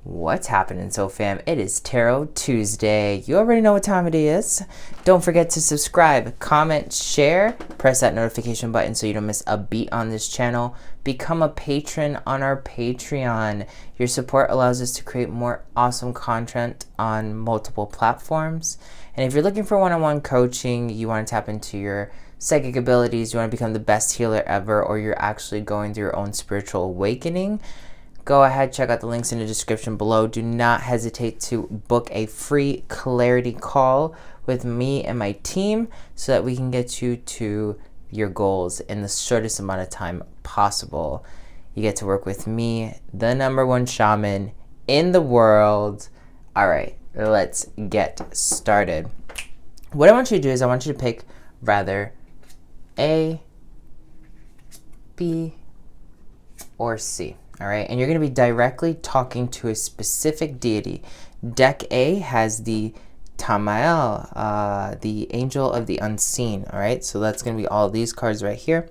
What's happening, so fam? It is Tarot Tuesday. You already know what time it is. Don't forget to subscribe, comment, share, press that notification button so you don't miss a beat on this channel. Become a patron on our Patreon. Your support allows us to create more awesome content on multiple platforms. And if you're looking for one-on-one coaching, you want to tap into your psychic abilities, you want to become the best healer ever, or you're actually going through your own spiritual awakening, go ahead, check out the links in the description below. Do not hesitate to book a free clarity call with me and my team so that we can get you to your goals in the shortest amount of time possible. You get to work with me, the #1 shaman in the world. All right, let's get started. What I want you to do is I want you to pick rather A, B, or C. All right, and you're going to be directly talking to a specific deity. Deck A has the Tamael, the angel of the unseen. All right, so that's going to be all these cards right here.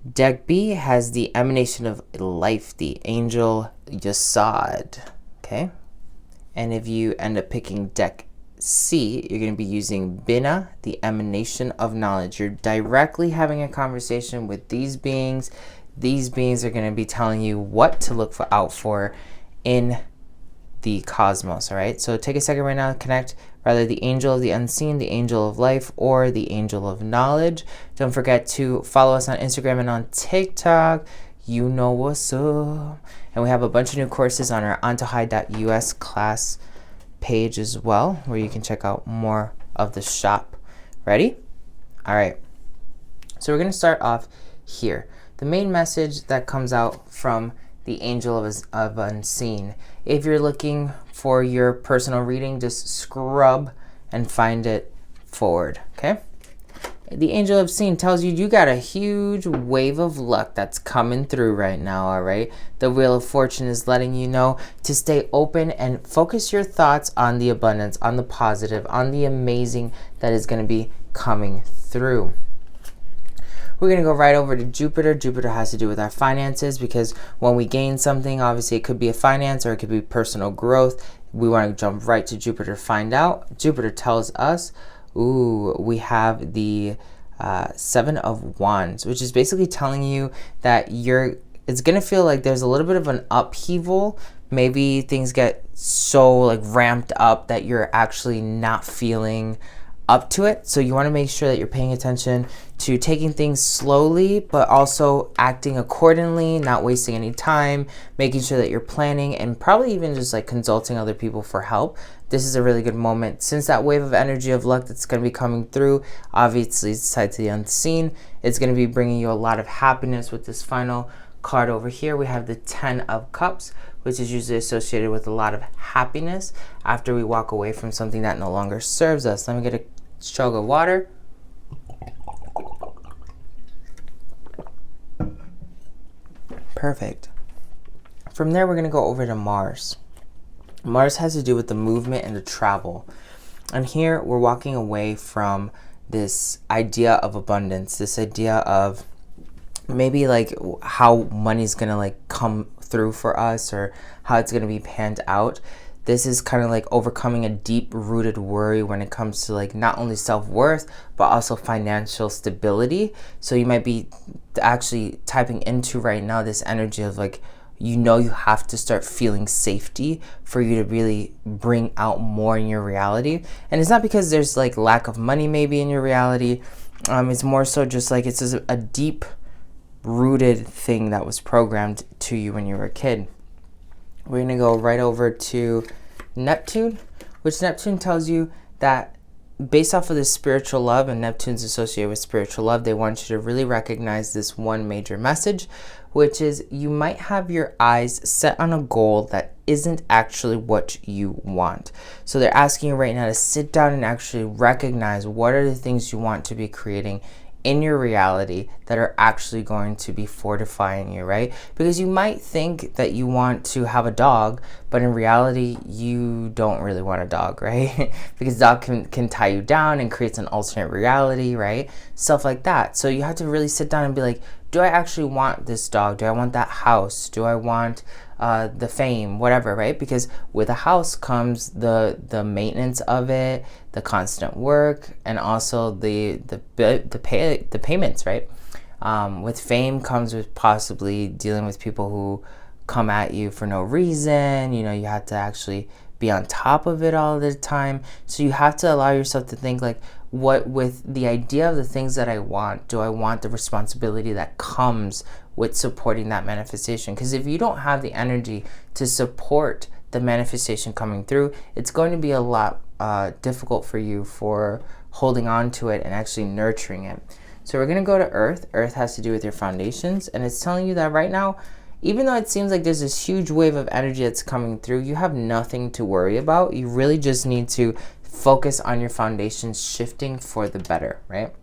Deck B has the emanation of life, the angel Yasad. Okay, and if you end up picking deck C, you're going to be using Bina, the emanation of knowledge. You're directly having a conversation with these beings. These beings are going to be telling you what to look out for in the cosmos, all right? So take a second right now to connect rather the angel of the unseen, the angel of life, or the angel of knowledge. Don't forget to follow us on Instagram and on TikTok. You know what's up. And we have a bunch of new courses on our Antojai.us class page as well, where you can check out more of the shop. Ready? All right. So we're going to start off here. The main message that comes out from the angel of unseen. If you're looking for your personal reading, just scrub and find it forward, okay? The angel of unseen tells you you got a huge wave of luck that's coming through right now, all right? The Wheel of Fortune is letting you know to stay open and focus your thoughts on the abundance, on the positive, on the amazing that is going to be coming through. We're going to go right over to Jupiter. Jupiter has to do with our finances, because when we gain something, obviously it could be a finance or it could be personal growth. We want to jump right to Jupiter to find out. Jupiter tells us, we have the 7 of Wands, which is basically telling you that it's going to feel like there's a little bit of an upheaval. Maybe things get so like ramped up that you're actually not feeling up to it. So you want to make sure that you're paying attention to taking things slowly, but also acting accordingly, not wasting any time, making sure that you're planning, and probably even just like consulting other people for help. This is a really good moment. Since that wave of energy of luck that's going to be coming through, obviously it's tied to the unseen, it's going to be bringing you a lot of happiness. With this final card over here, we have the 10 of Cups, which is usually associated with a lot of happiness after we walk away from something that no longer serves us. Let me get a chug of water. Perfect. From there, we're going to go over to Mars. Mars has to do with the movement and the travel. And here we're walking away from this idea of abundance, this idea of maybe like how money's going to like come through for us, or how it's going to be panned out. This is kind of like overcoming a deep-rooted worry when it comes to like not only self-worth, but also financial stability. So you might be actually typing into right now this energy of like, you have to start feeling safety for you to really bring out more in your reality. And it's not because there's like lack of money maybe in your reality. It's more so just like it's a deep-rooted thing that was programmed to you when you were a kid. We're going to go right over to Neptune, which Neptune tells you that based off of this spiritual love, and Neptune's associated with spiritual love, they want you to really recognize this one major message, which is you might have your eyes set on a goal that isn't actually what you want. So they're asking you right now to sit down and actually recognize what are the things you want to be creating in your reality that are actually going to be fortifying you, right? Because you might think that you want to have a dog, but in reality, you don't really want a dog, right? Because dog can tie you down and creates an alternate reality, right? Stuff like that. So you have to really sit down and be like, do I actually want this dog? Do I want that house? Do I want the fame, whatever, right? Because with a house comes the maintenance of it, the constant work, and also the payments, right? With fame comes with possibly dealing with people who come at you for no reason. You know, you have to actually be on top of it all the time. So you have to allow yourself to think like, what with the idea of the things that I want, do I want the responsibility that comes with supporting that manifestation? Because if you don't have the energy to support the manifestation coming through, it's going to be a lot difficult for you for holding on to it and actually nurturing it. So we're going to go to Earth. Earth has to do with your foundations, and it's telling you that right now, even though it seems like there's this huge wave of energy that's coming through, you have nothing to worry about. You really just need to focus on your foundations shifting for the better, right?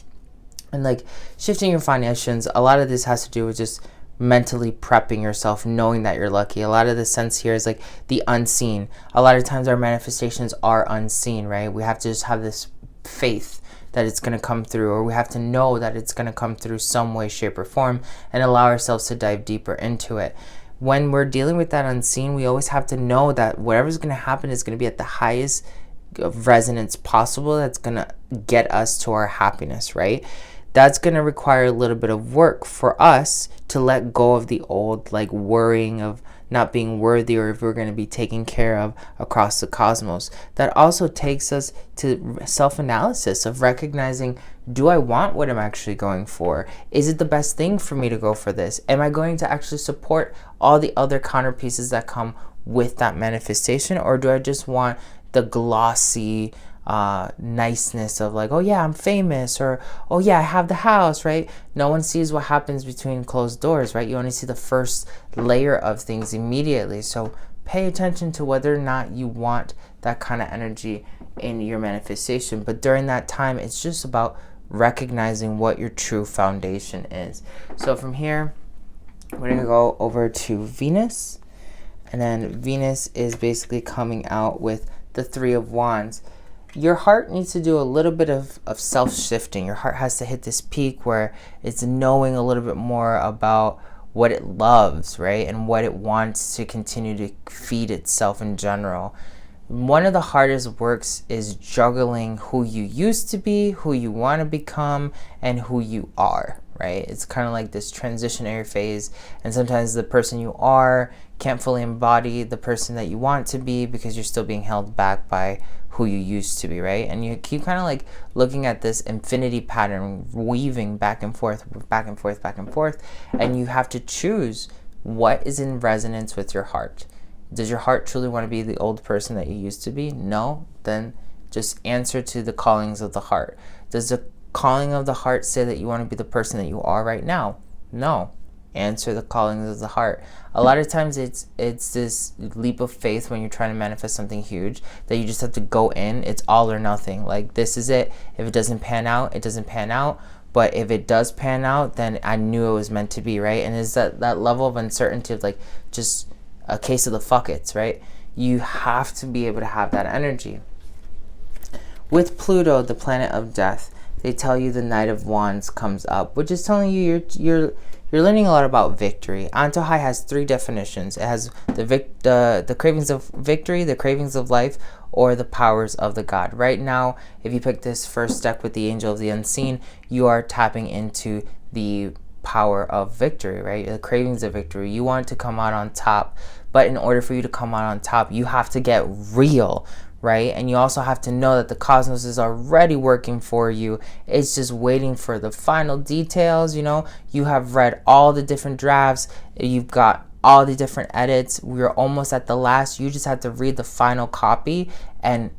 And like shifting your foundations, a lot of this has to do with just mentally prepping yourself, knowing that you're lucky. A lot of the sense here is like the unseen. A lot of times our manifestations are unseen, right? We have to just have this faith that it's going to come through, or we have to know that it's going to come through some way, shape, or form, and allow ourselves to dive deeper into it. When we're dealing with that unseen, we always have to know that whatever's going to happen is going to be at the highest resonance possible. That's going to get us to our happiness, right? That's going to require a little bit of work for us to let go of the old, like worrying of not being worthy, or if we're going to be taken care of across the cosmos. That also takes us to self-analysis of recognizing, do I want what I'm actually going for? Is it the best thing for me to go for this? Am I going to actually support all the other counterpieces that come with that manifestation? Or do I just want the glossy niceness of like, oh yeah, I'm famous, or oh yeah, I have the house, right? No one sees what happens between closed doors, right? You only see the first layer of things immediately. So pay attention to whether or not you want that kind of energy in your manifestation. But during that time, it's just about recognizing what your true foundation is. So from here, we're gonna go over to Venus, and then Venus is basically coming out with the Three of Wands. Your heart needs to do a little bit of self-shifting. Your heart has to hit this peak where it's knowing a little bit more about what it loves, right? And what it wants to continue to feed itself in general. One of the hardest works is juggling who you used to be, who you want to become, and who you are, right? It's kind of like this transitionary phase, and sometimes the person you are can't fully embody the person that you want to be because you're still being held back by who you used to be, right? And you keep kind of like looking at this infinity pattern, weaving back and forth, back and forth, back and forth, and you have to choose what is in resonance with your heart. Does your heart truly want to be the old person that you used to be? No? Then just answer to the callings of the heart. Does the calling of the heart say that you want to be the person that you are right now? No. Answer the callings of the heart. A lot of times it's this leap of faith when you're trying to manifest something huge that you just have to go in. It's all or nothing. Like, this is it. If it doesn't pan out, it doesn't pan out. But if it does pan out, then I knew it was meant to be, right? And it's that level of uncertainty of like just a case of the fuck it's, right? You have to be able to have that energy. With Pluto, the planet of death, they tell you the Knight of Wands comes up, which is telling you you're learning a lot about victory. Antojai has 3 definitions. It has the cravings of victory, the cravings of life, or the powers of the god. Right now, if you pick this first deck with the Angel of the Unseen, you are tapping into the power of victory, right? The cravings of victory. You want to come out on top, but in order for you to come out on top, you have to get real, right? And you also have to know that the cosmos is already working for you. It's just waiting for the final details, you know? You have read all the different drafts. You've got all the different edits. We're almost at the last. You just have to read the final copy and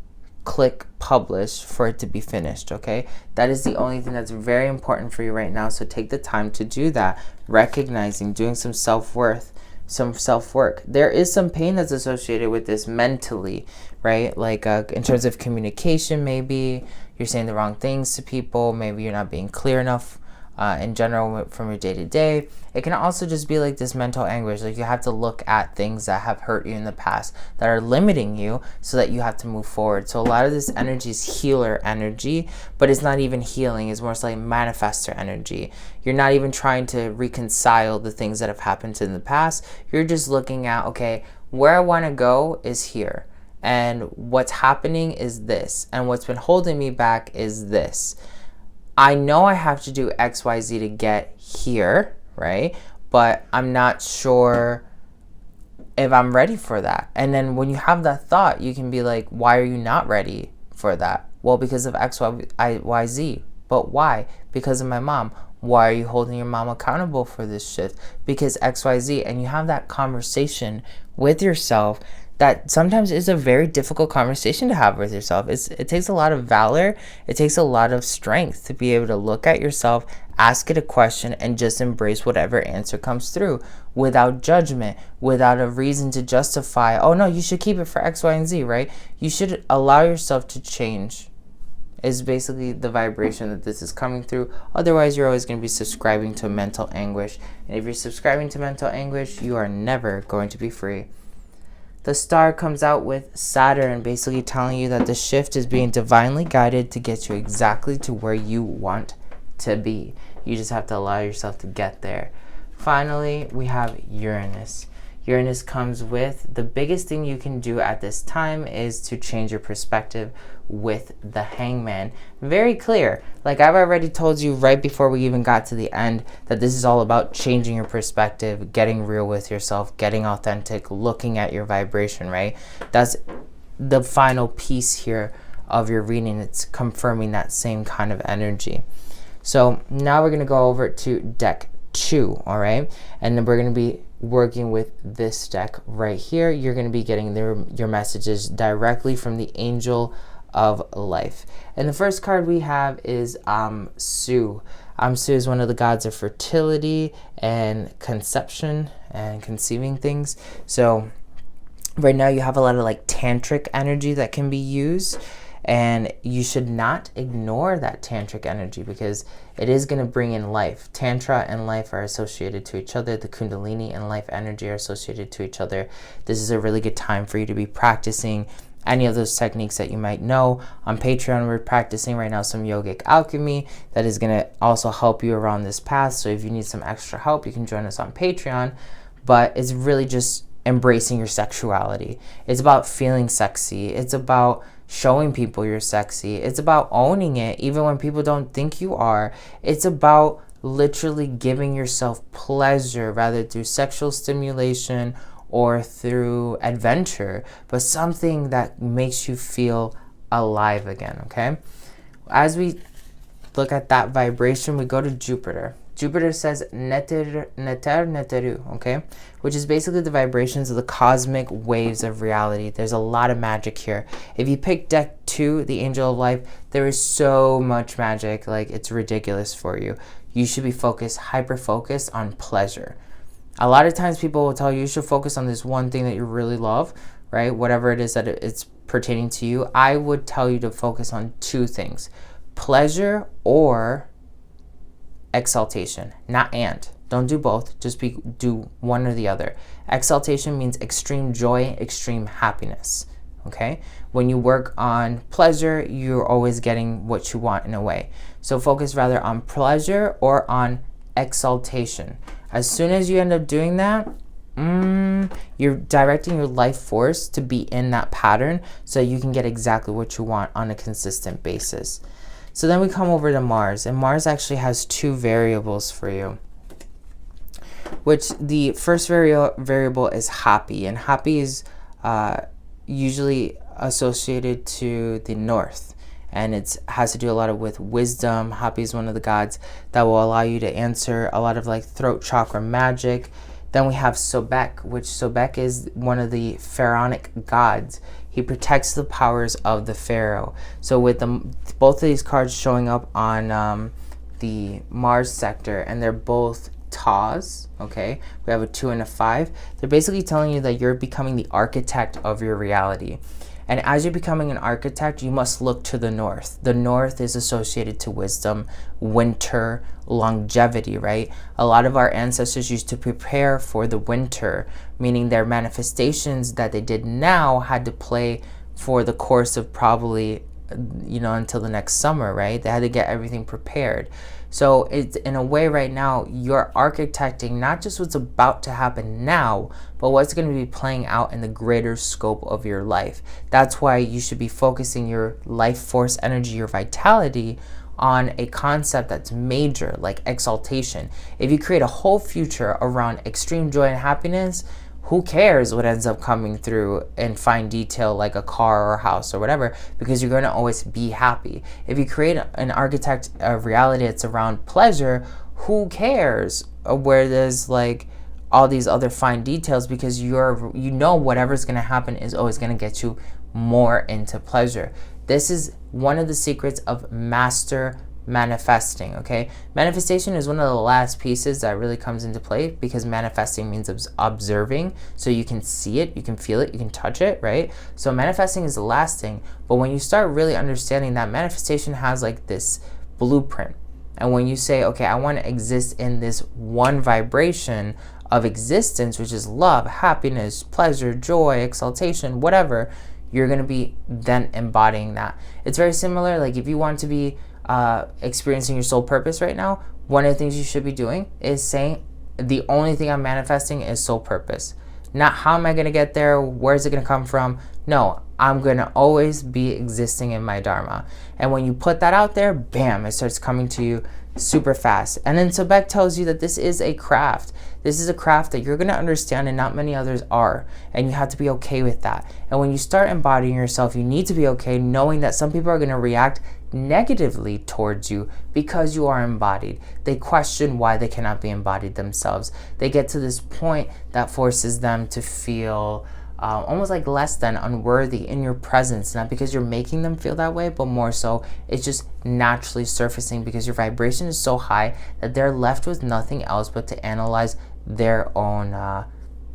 click publish for it to be finished, okay? That is the only thing that's very important for you right now. So take the time to do that, recognizing, doing some self-worth, some self-work. There is some pain that's associated with this mentally, right? Like in terms of communication, maybe you're saying the wrong things to people, maybe you're not being clear enough in general from your day-to-day. It can also just be like this mental anguish, like you have to look at things that have hurt you in the past that are limiting you so that you have to move forward. So a lot of this energy is healer energy, but it's not even healing, it's more like manifestor energy. You're not even trying to reconcile the things that have happened in the past. You're just looking at, okay, where I want to go is here, and what's happening is this, and what's been holding me back is this. I know I have to do XYZ to get here, right? But I'm not sure if I'm ready for that. And then when you have that thought, you can be like, why are you not ready for that? Well, because of X, Y, Z. But why? Because of my mom. Why are you holding your mom accountable for this shift? Because X, Y, Z. And you have that conversation with yourself that sometimes is a very difficult conversation to have with yourself. It takes a lot of valor. It takes a lot of strength to be able to look at yourself, ask it a question, and just embrace whatever answer comes through without judgment, without a reason to justify, oh no, you should keep it for X, Y, and Z, right? You should allow yourself to change is basically the vibration that this is coming through. Otherwise, you're always going to be subscribing to mental anguish. And if you're subscribing to mental anguish, you are never going to be free. The star comes out with Saturn, basically telling you that the shift is being divinely guided to get you exactly to where you want to be. You just have to allow yourself to get there. Finally, we have Uranus. Uranus comes with the biggest thing you can do at this time is to change your perspective with the Hangman. Very clear. Like I've already told you right before we even got to the end that this is all about changing your perspective, getting real with yourself, getting authentic, looking at your vibration, right? That's the final piece here of your reading. It's confirming that same kind of energy. So now we're going to go over to deck 2, all right? And then we're going to be working with this deck right here. You're going to be getting your messages directly from the Angel of Life. And the first card we have is Su. Su is one of the gods of fertility and conception and conceiving things. So right now you have a lot of like tantric energy that can be used. And you should not ignore that tantric energy because it is going to bring in life. Tantra and life are associated to each other. The Kundalini and life energy are associated to each other. This is a really good time for you to be practicing any of those techniques that you might know. On Patreon, we're practicing right now some yogic alchemy that is going to also help you around this path. So if you need some extra help, you can join us on Patreon. But it's really just embracing your sexuality. It's about feeling sexy. It's about showing people you're sexy. It's about owning it even when people don't think you are. It's about literally giving yourself pleasure, rather through sexual stimulation or through adventure, but something that makes you feel alive again, okay? As we look at that vibration, we go to Jupiter. Jupiter says neter neteru, okay? Which is basically the vibrations of the cosmic waves of reality. There's a lot of magic here. If you pick deck 2, the Angel of Life, there is so much magic, like it's ridiculous for you. You should be focused, hyper-focused on pleasure. A lot of times people will tell you should focus on this one thing that you really love, right? Whatever it is that it's pertaining to you. I would tell you to focus on 2 things. Pleasure or exaltation, not and. Don't do both, just do one or the other. Exaltation means extreme joy, extreme happiness, okay? When you work on pleasure, you're always getting what you want in a way. So focus rather on pleasure or on exaltation. As soon as you end up doing that, you're directing your life force to be in that pattern so you can get exactly what you want on a consistent basis. So then we come over to Mars, and Mars actually has 2 variables for you, which the first variable is happy, and happy is usually associated to the north, and it has to do a lot with wisdom. Happy is one of the gods that will allow you to answer a lot of like throat chakra magic. Then we have Sobek, which Sobek is one of the pharaonic gods. He protects the powers of the pharaoh. So with both of these cards showing up on the Mars sector, and they're both Taws, okay? We have a 2 and a 5. They're basically telling you that you're becoming the architect of your reality. And as you're becoming an architect, you must look to the north. The north is associated to wisdom, winter, longevity, right? A lot of our ancestors used to prepare for the winter, meaning their manifestations that they did now had to play for the course of probably, until the next summer, right? They had to get everything prepared. So it's, in a way, right now, you're architecting not just what's about to happen now, but what's going to be playing out in the greater scope of your life. That's why you should be focusing your life force energy, your vitality, on a concept that's major, like exaltation. If you create a whole future around extreme joy and happiness, who cares what ends up coming through in fine detail, like a car or a house or whatever, because you're going to always be happy. If you create an architect of reality that's around pleasure, who cares where there's like all these other fine details, because whatever's going to happen is always going to get you more into pleasure. This is one of the secrets of master manifesting, okay? Manifestation is one of the last pieces that really comes into play, because manifesting means observing, so you can see it, you can feel it, you can touch it, right? So manifesting is the last thing, but when you start really understanding that manifestation has like this blueprint, and when you say, okay, I want to exist in this one vibration of existence, which is love, happiness, pleasure, joy, exaltation, whatever, you're going to be then embodying that. It's very similar, like if you want to be experiencing your soul purpose right now, one of the things you should be doing is saying, the only thing I'm manifesting is soul purpose. Not how am I going to get there, where's it going to come from? No, I'm going to always be existing in my dharma. And when you put that out there, bam, it starts coming to you super fast. And then Sobek tells you that this is a craft. This is a craft that you're going to understand and not many others are. And you have to be okay with that. And when you start embodying yourself, you need to be okay knowing that some people are going to react negatively towards you because you are embodied. They question why they cannot be embodied themselves. They get to this point that forces them to feel almost like less than, unworthy in your presence, not because you're making them feel that way, but more so it's just naturally surfacing because your vibration is so high that they're left with nothing else but to analyze their own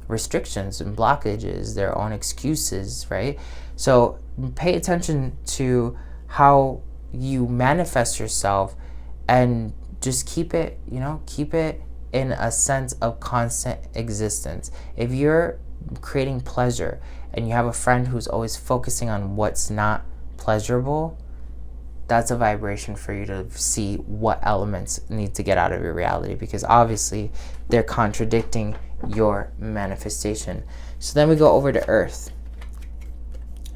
restrictions and blockages, their own excuses, right? So pay attention to how you manifest yourself, and just keep it in a sense of constant existence. If you're creating pleasure and you have a friend who's always focusing on what's not pleasurable, that's a vibration for you to see what elements need to get out of your reality, because obviously they're contradicting your manifestation. So then we go over to Earth,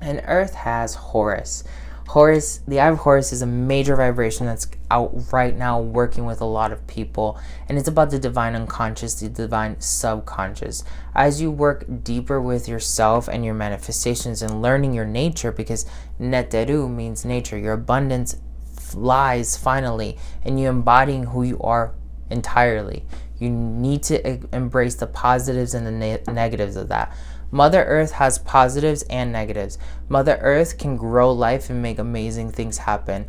and Earth has Horus. The Eye of Horus is a major vibration that's out right now working with a lot of people, and it's about the divine unconscious, the divine subconscious. As you work deeper with yourself and your manifestations and learning your nature, because Neteru means nature, your abundance lies finally, and you embodying who you are entirely. You need to embrace the positives and the negatives of that. Mother Earth has positives and negatives. Mother Earth can grow life and make amazing things happen,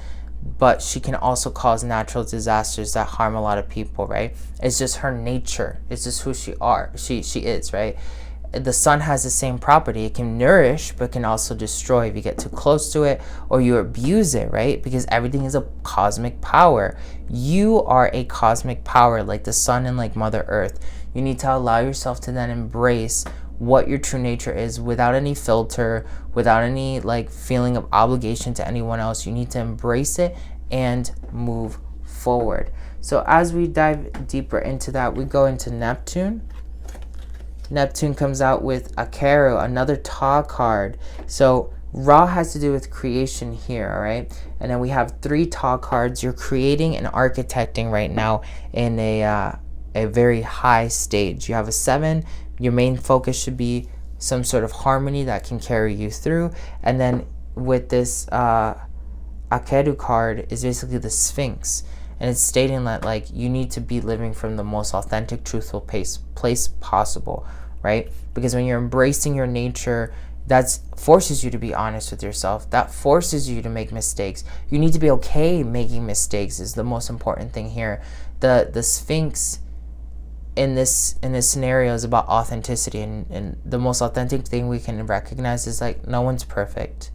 but she can also cause natural disasters that harm a lot of people, right? It's just her nature. It's just who she is, right? The sun has the same property. It can nourish, but can also destroy if you get too close to it or you abuse it, right? Because everything is a cosmic power. You are a cosmic power, like the sun and like Mother Earth. You need to allow yourself to then embrace what your true nature is without any filter, without any like feeling of obligation to anyone else. You need to embrace it and move forward. So as we dive deeper into that, we go into Neptune. Neptune comes out with Akaru, another Ta card. So Ra has to do with creation here, all right? And then we have 3 Ta cards. You're creating and architecting right now in a very high stage. You have a 7. Your main focus should be some sort of harmony that can carry you through. And then with this Akedu card is basically the Sphinx. And it's stating that like you need to be living from the most authentic, truthful place possible, right? Because when you're embracing your nature, that forces you to be honest with yourself. That forces you to make mistakes. You need to be okay making mistakes is the most important thing here. The Sphinx in this scenario is about authenticity, and the most authentic thing we can recognize is like no one's perfect,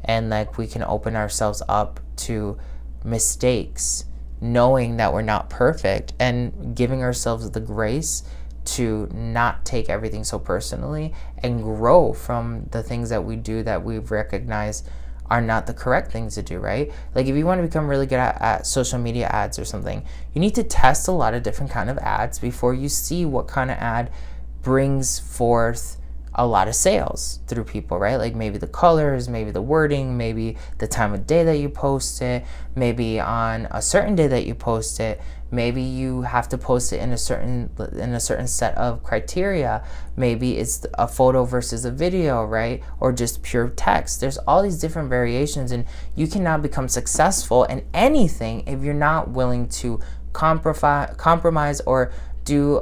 and like we can open ourselves up to mistakes, knowing that we're not perfect, and giving ourselves the grace to not take everything so personally and grow from the things that we do that we've recognized are not the correct things to do, right? Like if you want to become really good at social media ads or something, you need to test a lot of different kind of ads before you see what kind of ad brings forth a lot of sales through people, right? Like maybe the colors, maybe the wording, maybe the time of day that you post it, maybe on a certain day that you post it, maybe you have to post it in a certain set of criteria, maybe it's a photo versus a video, right? Or just pure text. There's all these different variations, and you cannot become successful in anything if you're not willing to compromise or do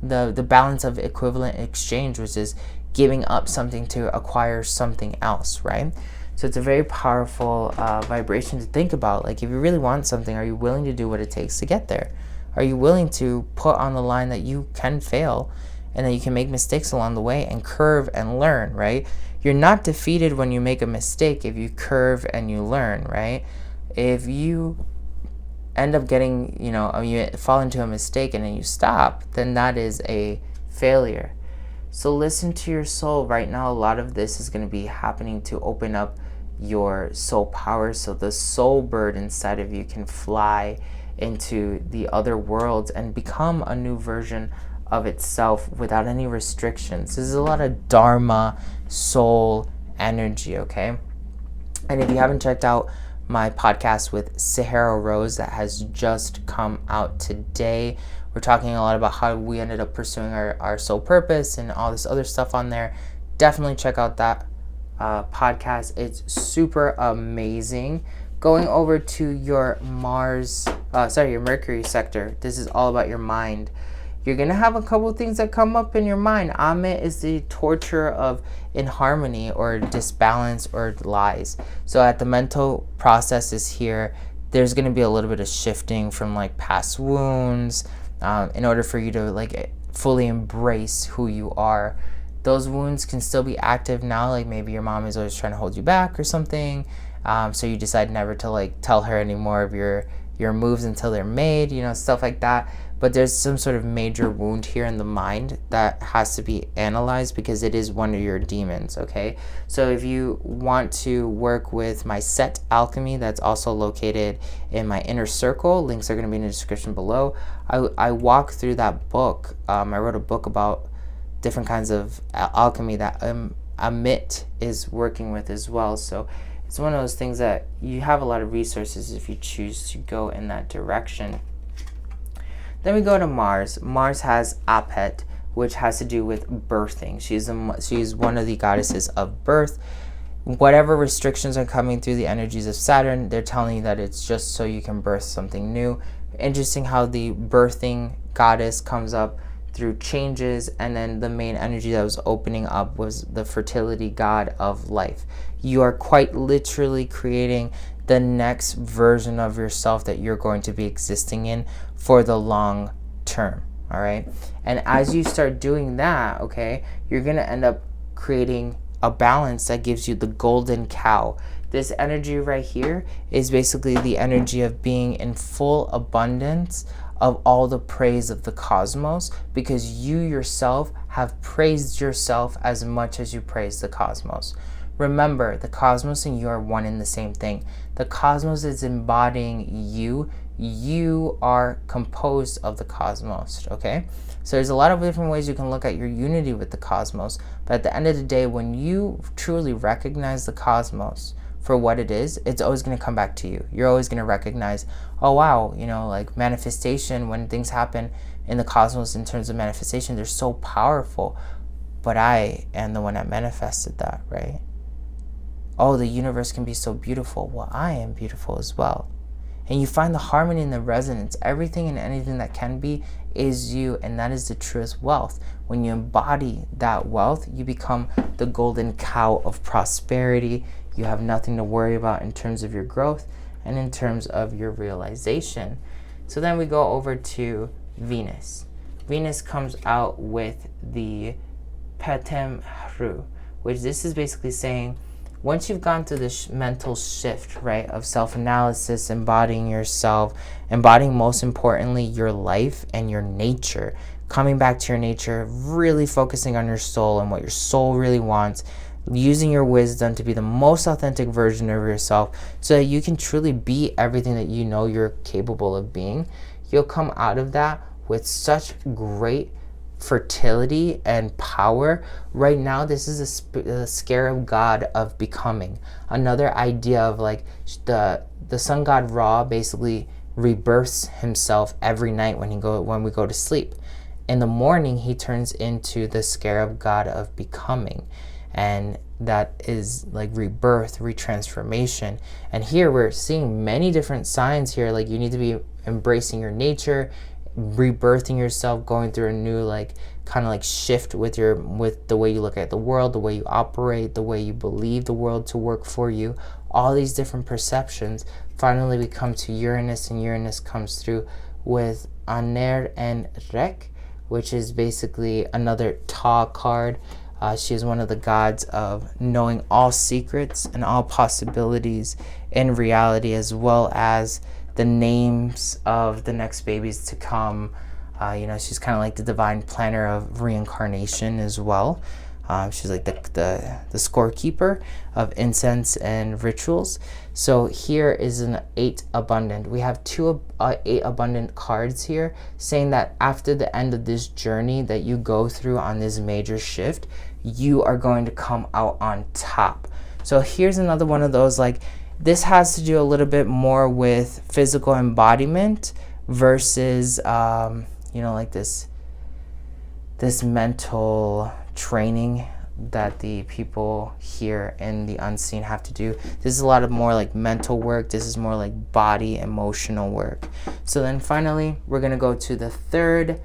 the balance of equivalent exchange, which is giving up something to acquire something else, right? So it's a very powerful vibration to think about. Like if you really want something, are you willing to do what it takes to get there? Are you willing to put on the line that you can fail and that you can make mistakes along the way and curve and learn, right? You're not defeated when you make a mistake if you curve and you learn, right? If you end up getting, you fall into a mistake and then you stop, then that is a failure. So listen to your soul. Right now, a lot of this is going to be happening to open up your soul power, so the soul bird inside of you can fly into the other worlds and become a new version of itself without any restrictions. This is a lot of Dharma soul energy, okay? And if you haven't checked out my podcast with Sahara Rose that has just come out today, we're talking a lot about how we ended up pursuing our soul purpose and all this other stuff on there. Definitely check out that podcast. It's super amazing. Going over to your your Mercury sector, this is all about your mind. You're going to have a couple things that come up in your mind. Amit is the torture of inharmony or disbalance or lies. So at the mental processes here, there's going to be a little bit of shifting from like past wounds in order for you to like fully embrace who you are. Those wounds can still be active now. Like maybe your mom is always trying to hold you back or something. So you decide never to like tell her any more of your moves until they're made, stuff like that. But there's some sort of major wound here in the mind that has to be analyzed because it is one of your demons, okay? So if you want to work with my set alchemy, that's also located in my inner circle. Links are going to be in the description below. I walk through that book. I wrote a book about different kinds of alchemy that Amit is working with as well. So it's one of those things that you have a lot of resources if you choose to go in that direction. Then we go to Mars. Mars has Apet, which has to do with birthing. She's one of the goddesses of birth. Whatever restrictions are coming through the energies of Saturn, they're telling you that it's just so you can birth something new. Interesting how the birthing goddess comes up through changes, and then the main energy that was opening up was the fertility god of life. You are quite literally creating the next version of yourself that you're going to be existing in for the long term, all right? And as you start doing that, okay, you're going to end up creating a balance that gives you the golden cow. This energy right here is basically the energy of being in full abundance of all the praise of the cosmos, because you yourself have praised yourself as much as you praise the cosmos. Remember, the cosmos and you are one and the same thing. The cosmos is embodying you. You are composed of the cosmos, okay? So there's a lot of different ways you can look at your unity with the cosmos. But at the end of the day, when you truly recognize the cosmos for what it is, it's always going to come back to you. You're always going to recognize, oh wow, like manifestation, when things happen in the cosmos in terms of manifestation, they're so powerful. But I am the one that manifested that, right? Oh, the universe can be so beautiful. Well, I am beautiful as well. And you find the harmony and the resonance. Everything and anything that can be is you, and that is the truest wealth. When you embody that wealth, you become the golden cow of prosperity. You have nothing to worry about in terms of your growth and in terms of your realization. So then we go over to Venus. Venus comes out with the Patem Hru, which this is basically saying, once you've gone through this mental shift, right, of self-analysis, embodying yourself, embodying most importantly your life and your nature, coming back to your nature, really focusing on your soul and what your soul really wants, using your wisdom to be the most authentic version of yourself so that you can truly be everything that you know you're capable of being, you'll come out of that with such great fertility and power. Right now, this is a scarab god of becoming. Another idea of like the sun god Ra basically rebirths himself every night when we go to sleep. In the morning, he turns into the scarab god of becoming. And that is like rebirth, retransformation. And here we're seeing many different signs here. Like you need to be embracing your nature, rebirthing yourself, going through a new like kind of like shift with the way you look at the world, the way you operate, the way you believe the world to work for you. All these different perceptions. Finally, we come to Uranus, and Uranus comes through with Aner and Rek, which is basically another Ta card. She is one of the gods of knowing all secrets and all possibilities in reality, as well as the names of the next babies to come. She's kind of like the divine planner of reincarnation as well. She's like the scorekeeper of incense and rituals. So here is an 8 abundant. We have 8 abundant cards here saying that after the end of this journey that you go through on this major shift, you are going to come out on top. So here's another one of those, like, this has to do a little bit more with physical embodiment versus, like this mental training that the people here in the unseen have to do. This is a lot of more like mental work. This is more like body, emotional work. So then finally, we're going to go to the third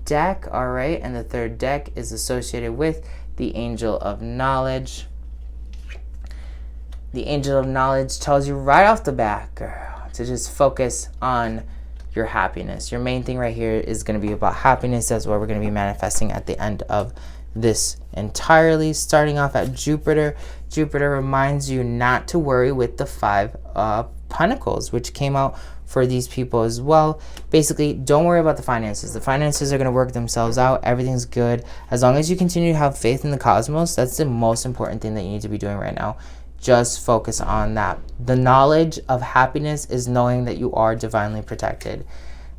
deck, all right? And the third deck is associated with the Angel of Knowledge. The Angel of Knowledge tells you right off the bat, girl, to just focus on your happiness. Your main thing right here is going to be about happiness. That's what we're going to be manifesting at the end of this entirely. Starting off at Jupiter. Jupiter reminds you not to worry with the 5 Pentacles, which came out for these people as well. Basically, don't worry about the finances. The finances are going to work themselves out. Everything's good. As long as you continue to have faith in the cosmos, that's the most important thing that you need to be doing right now. Just focus on that. The knowledge of happiness is knowing that you are divinely protected.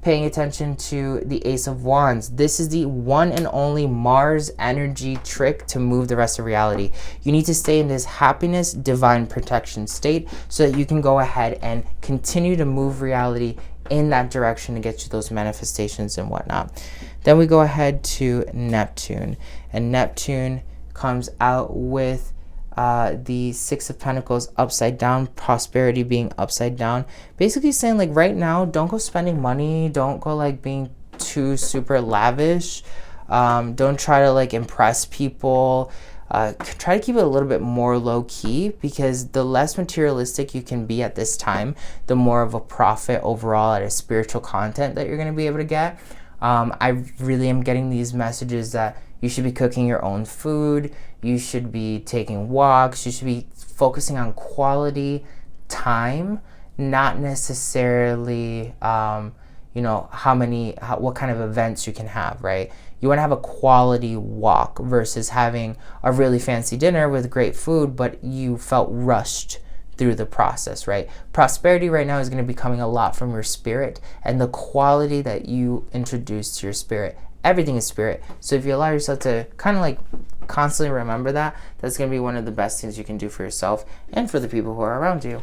Paying attention to the Ace of Wands. This is the one and only Mars energy trick to move the rest of reality. You need to stay in this happiness, divine protection state so that you can go ahead and continue to move reality in that direction to get you those manifestations and whatnot. Then we go ahead to Neptune. And Neptune comes out with the 6 of Pentacles upside down, prosperity being upside down. Basically saying, like, right now, don't go spending money. Don't go like being too super lavish. Don't try to like impress people. Try to keep it a little bit more low key, because the less materialistic you can be at this time, the more of a profit overall at a spiritual content that you're going to be able to get. I really am getting these messages that you should be cooking your own food. You should be taking walks. You should be focusing on quality time, not necessarily, what kind of events you can have, right? You want to have a quality walk versus having a really fancy dinner with great food, but you felt rushed through the process, right? Prosperity right now is going to be coming a lot from your spirit and the quality that you introduce to your spirit. Everything is spirit. So if you allow yourself to kind of like constantly remember that, that's going to be one of the best things you can do for yourself and for the people who are around you.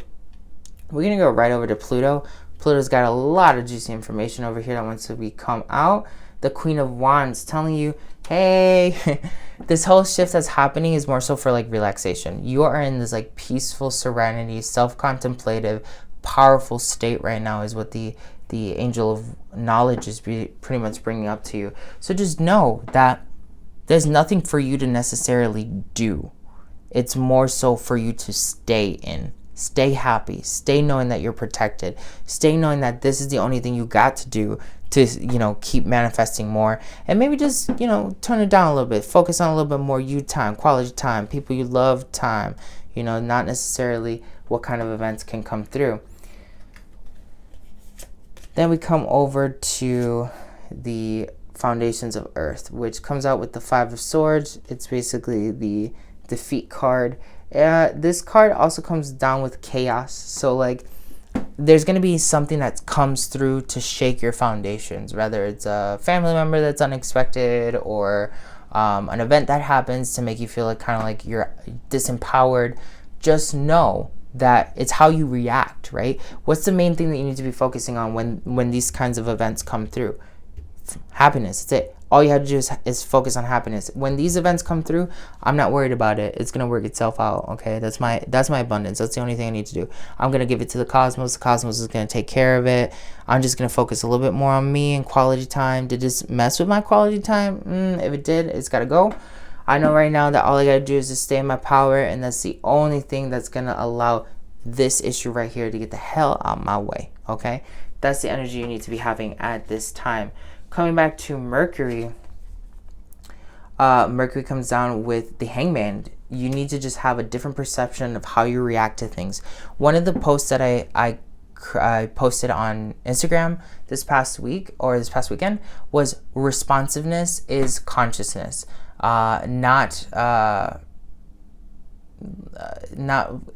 We're going to go right over to Pluto. Pluto's got a lot of juicy information over here that wants to come out. The Queen of Wands telling you, hey, this whole shift that's happening is more so for like relaxation. You are in this like peaceful serenity, self-contemplative, powerful state right now is what the Angel of Knowledge is pretty much bringing up to you. So just know that there's nothing for you to necessarily do. It's more so for you to stay in. Stay happy. Stay knowing that you're protected. Stay knowing that this is the only thing you got to do to, keep manifesting more, and maybe just, turn it down a little bit, focus on a little bit more you time, quality time, people you love time, not necessarily what kind of events can come through. Then we come over to the Foundations of Earth, which comes out with the Five of Swords. It's basically the defeat card. This card also comes down with chaos. So like, there's going to be something that comes through to shake your foundations, whether it's a family member that's unexpected, or an event that happens to make you feel like kind of like you're disempowered. Just know that it's how you react, right? What's the main thing that you need to be focusing on when these kinds of events come through? Happiness. That's it. All you have to do is focus on happiness. When these events come through, I'm not worried about it. It's gonna work itself out. Okay, that's my abundance. That's the only thing I need to do. I'm gonna give it to the cosmos. The cosmos is gonna take care of it. I'm just gonna focus a little bit more on me and quality time. Did this mess with my quality time? If it did, it's gotta go. I know right now that all I gotta do is just stay in my power, and that's the only thing that's gonna allow this issue right here to get the hell out of my way. Okay, that's the energy you need to be having at this time. Coming back to Mercury, Mercury comes down with the Hangman. You need to just have a different perception of how you react to things. One of the posts that I posted on Instagram this past week, or this past weekend, was responsiveness is consciousness, not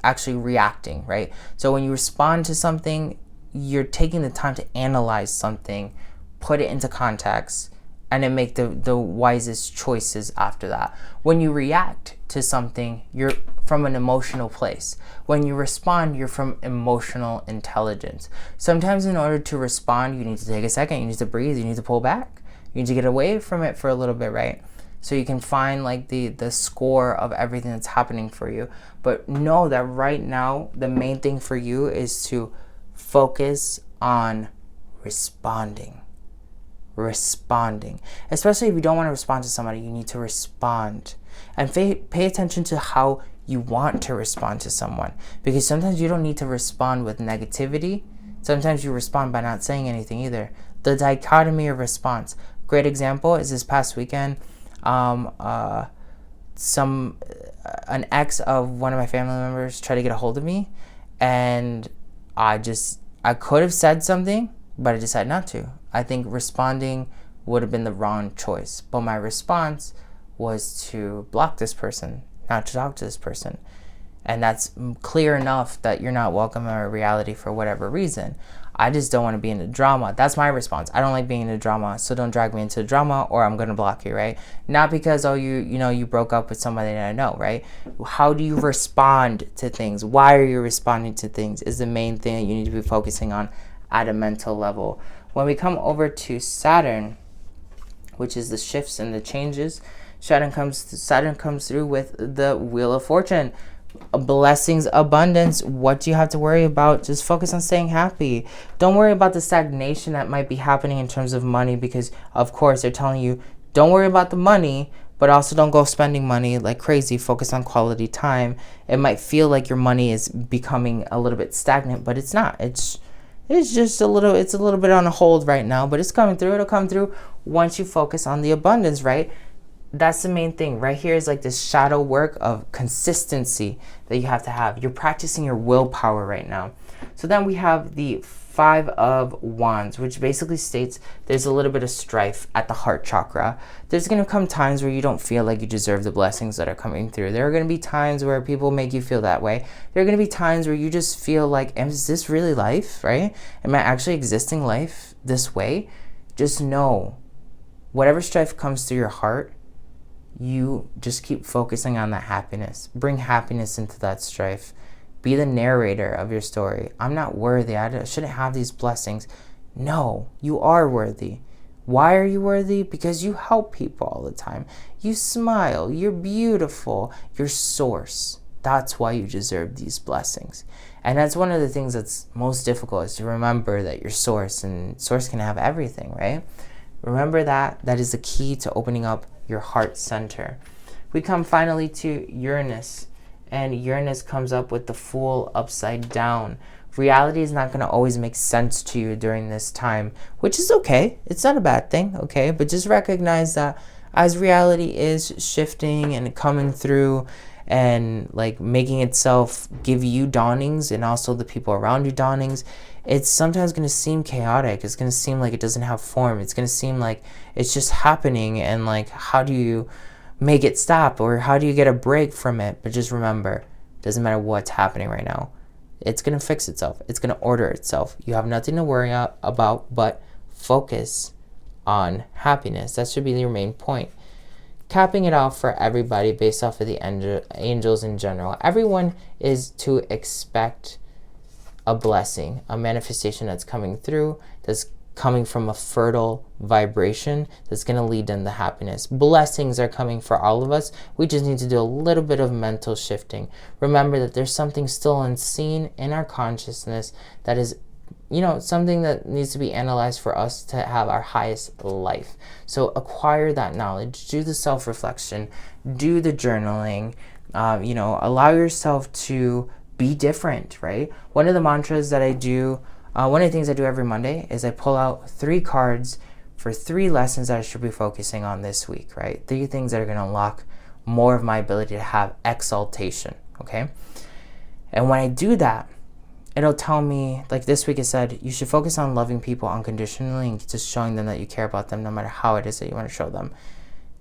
actually reacting, right? So when you respond to something, you're taking the time to analyze something, put it into context, and then make the wisest choices after that. When you react to something, you're from an emotional place. When you respond, you're from emotional intelligence. Sometimes in order to respond, you need to take a second, you need to breathe, you need to pull back, you need to get away from it for a little bit, right? So you can find like the score of everything that's happening for you. But know that right now, the main thing for you is to focus on responding. Especially if you don't want to respond to somebody, you need to respond, and pay attention to how you want to respond to someone, because sometimes you don't need to respond with negativity. Sometimes you respond by not saying anything either. The dichotomy of response. Great example is this past weekend. An ex of one of my family members tried to get a hold of me, and I could have said something, but I decided not to. I think responding would have been the wrong choice. But my response was to block this person, not to talk to this person. And that's clear enough that you're not welcome in our reality for whatever reason. I just don't want to be in the drama. That's my response. I don't like being in the drama, so don't drag me into the drama, or I'm going to block you, right? Not because, you broke up with somebody that I know, right? How do you respond to things? Why are you responding to things is the main thing that you need to be focusing on at a mental level. When we come over to Saturn, which is the shifts and the changes, Saturn comes through with the Wheel of Fortune. Blessings, abundance. What do you have to worry about? Just focus on staying happy. Don't worry about the stagnation that might be happening in terms of money, because of course they're telling you don't worry about the money, but also don't go spending money like crazy. Focus on quality time. It might feel like your money is becoming a little bit stagnant, but it's not. It's just a little bit on a hold right now, but it's coming through. It'll come through once you focus on the abundance, right? That's the main thing. Right here is like this shadow work of consistency that you have to have. You're practicing your willpower right now. So then we have the Five of Wands, which basically states there's a little bit of strife at the heart chakra. There's going to come times where you don't feel like you deserve the blessings that are coming through. There are going to be times where people make you feel that way. There are going to be times where you just feel like, is this really life, right? Am I actually existing life this way? Just know, whatever strife comes through your heart, you just keep focusing on that happiness. Bring happiness into that strife. Be the narrator of your story. I'm not worthy. I shouldn't have these blessings. No, you are worthy. Why are you worthy? Because you help people all the time. You smile. You're beautiful. You're source. That's why you deserve these blessings. And that's one of the things that's most difficult, is to remember that you're source, and source can have everything, right? Remember that. That is the key to opening up your heart center. We come finally to Uranus. And Uranus comes up with the Fool upside down. Reality is not going to always make sense to you during this time, which is okay. It's not a bad thing, okay? But just recognize that as reality is shifting and coming through and like making itself give you dawnings and also the people around you dawnings, it's sometimes going to seem chaotic. It's going to seem like it doesn't have form. It's going to seem like it's just happening, and like, how do you make it stop, or how do you get a break from it? But just remember, it doesn't matter what's happening right now. It's going to fix itself. It's going to order itself. You have nothing to worry about but focus on happiness. That should be your main point. Capping it off for everybody based off of the angels in general. Everyone is to expect a blessing, a manifestation that's coming through, that's coming from a fertile vibration that's going to lead into happiness. Blessings are coming for all of us. We just need to do a little bit of mental shifting. Remember that there's something still unseen in our consciousness that is, something that needs to be analyzed for us to have our highest life. So acquire that knowledge, do the self-reflection, do the journaling, allow yourself to be different, right? One of the mantras that I do, one of the things I do every Monday is I pull out 3 cards for 3 lessons that I should be focusing on this week, right? 3 things that are going to unlock more of my ability to have exaltation, okay? And when I do that, it'll tell me, like this week it said, you should focus on loving people unconditionally and just showing them that you care about them no matter how it is that you want to show them.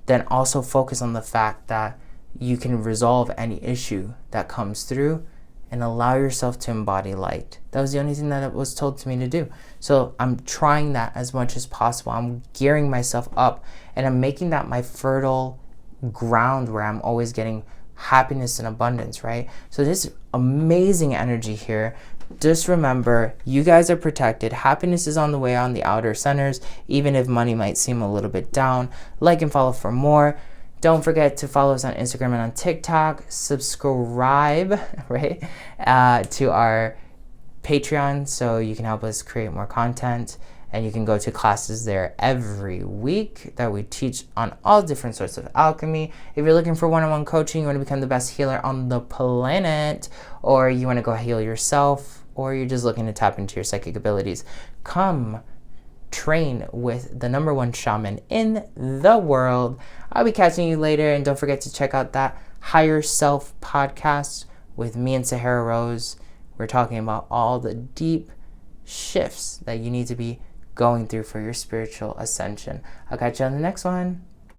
Then also focus on the fact that you can resolve any issue that comes through and allow yourself to embody light. That was the only thing that it was told to me to do. So I'm trying that as much as possible. I'm gearing myself up, and I'm making that my fertile ground where I'm always getting happiness and abundance, right? So this amazing energy here. Just remember, you guys are protected. Happiness is on the way on the outer centers, even if money might seem a little bit down. Like and follow for more. Don't forget to follow us on Instagram and on TikTok. Subscribe, right, to our Patreon so you can help us create more content. And you can go to classes there every week that we teach on all different sorts of alchemy. If you're looking for one-on-one coaching, you want to become the best healer on the planet, or you want to go heal yourself, or you're just looking to tap into your psychic abilities, come train with the #1 shaman in the world. I'll be catching you later, and don't forget to check out that Higher Self podcast with me and Sahara Rose. We're talking about all the deep shifts that you need to be going through for your spiritual ascension. I'll catch you on the next one.